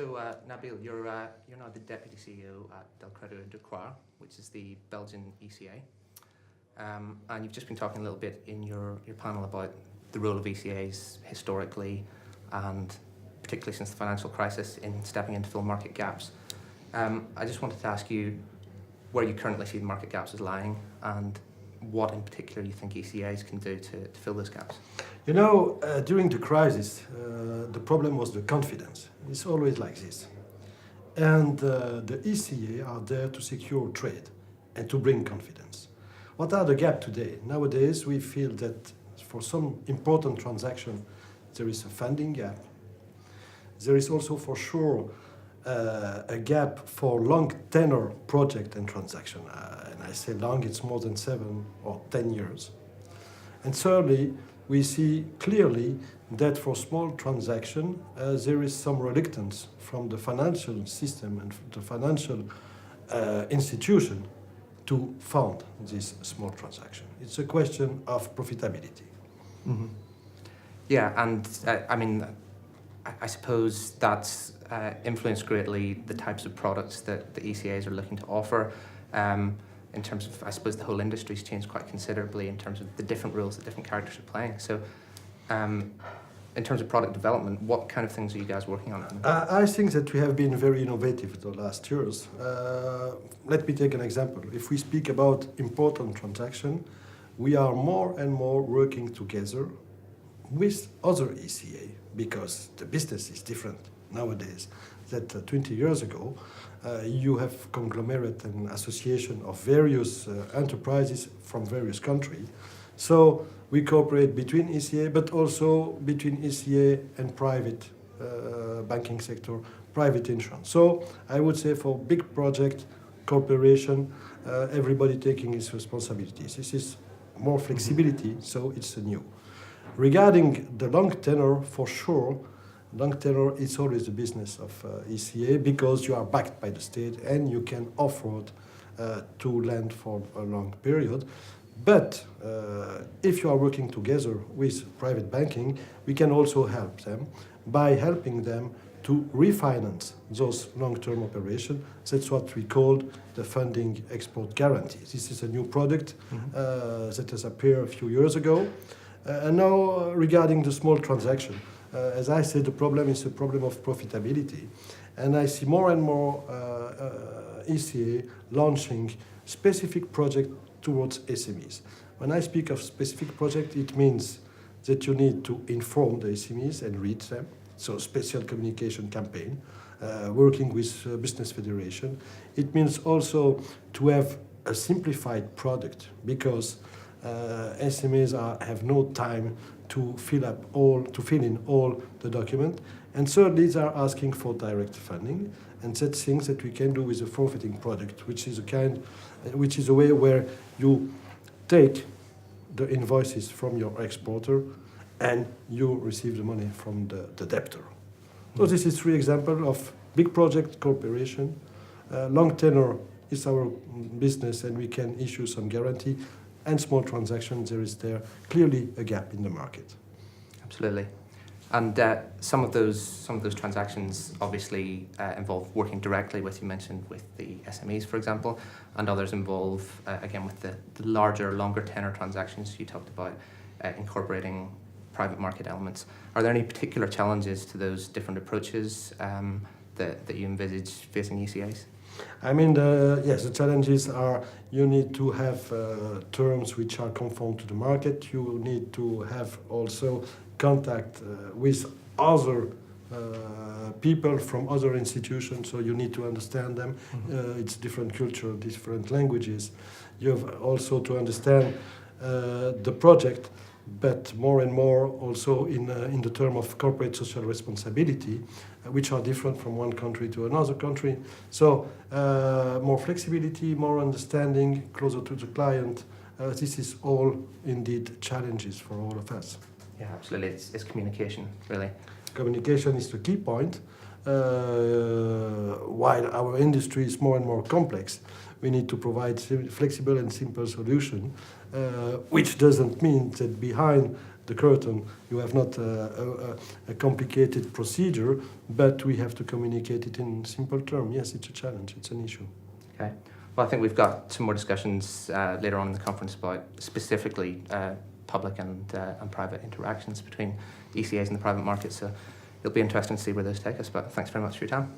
Nabil, you're now the Deputy CEO at Del Crédit du Croix, which is the Belgian ECA. And you've just been talking a little bit in your panel about the role of ECAs historically and particularly since the financial crisis in stepping in to fill market gaps. I just wanted to ask you where you currently see the market gaps as lying and what in particular you think ECAs can do to fill those gaps. You know, during the crisis, the problem was the confidence. It's always like this. And the ECA are there to secure trade and to bring confidence. What are the gaps today? Nowadays, we feel that for some important transaction, there is a funding gap. There is also for sure a gap for long tenor project and transaction. And I say long, it's more than 7 or 10 years. And thirdly, we see clearly that for small transaction, there is some reluctance from the financial system and the financial institution to fund this small transaction. It's a question of profitability. Mm-hmm. Yeah, and I suppose that's influenced greatly the types of products that the ECAs are looking to offer. In terms of, I suppose, the whole industry's changed quite considerably in terms of the different roles that different characters are playing. So, in terms of product development, what kind of things are you guys working on? I think that we have been very innovative the last years. Let me take an example. If we speak about important transaction, we are more and more working together with other ECA because the business is different nowadays. That 20 years ago, you have conglomerate and association of various enterprises from various countries. So we cooperate between ECA, but also between ECA and private banking sector, private insurance. So I would say for big project cooperation, everybody taking his responsibilities. This is more flexibility, so it's new. Regarding the long tenor, for sure, long tenor is always the business of ECA because you are backed by the state and you can afford to lend for a long period. But if you are working together with private banking, we can also help them by helping them to refinance those long-term operations. That's what we called the funding export guarantee. This is a new product that has appeared a few years ago. And now regarding the small transaction, as I said, the problem is a problem of profitability. And I see more and more ECA launching specific projects towards SMEs. When I speak of specific project, it means that you need to inform the SMEs and reach them. So special communication campaign, working with Business Federation. It means also to have a simplified product because SMEs have no time to fill in all the document. And thirdly, they are asking for direct funding, and that's things that we can do with a forfeiting product, which is a way where you take the invoices from your exporter and you receive the money from the debtor. So this is 3 examples of big project cooperation. Long tenor is our business and we can issue some guarantee. And small transactions, there clearly a gap in the market. Absolutely. And some of those transactions obviously involve working directly with, you mentioned, with the SMEs, for example, and others involve, again, with the larger, longer tenor transactions you talked about, incorporating private market elements. Are there any particular challenges to those different approaches that you envisage facing ECAs? I mean, yes, the challenges are you need to have terms which are conform to the market. You need to have also contact with other people from other institutions, so you need to understand them. It's different culture, different languages. You have also to understand the project, but more and more also in the term of corporate social responsibility, which are different from one country to another country. So more flexibility, more understanding, closer to the client. This is all indeed challenges for all of us. Yeah, absolutely. It's communication, really. Communication is the key point. while our industry is more and more complex, we need to provide flexible and simple solution, which doesn't mean that behind the curtain you have not a complicated procedure, but we have to communicate it in simple terms. Yes, it's a challenge, it's an issue. Okay. Well, I think we've got some more discussions later on in the conference about specifically public and private interactions between ECAs and the private market. So it'll be interesting to see where those take us. But thanks very much for your time.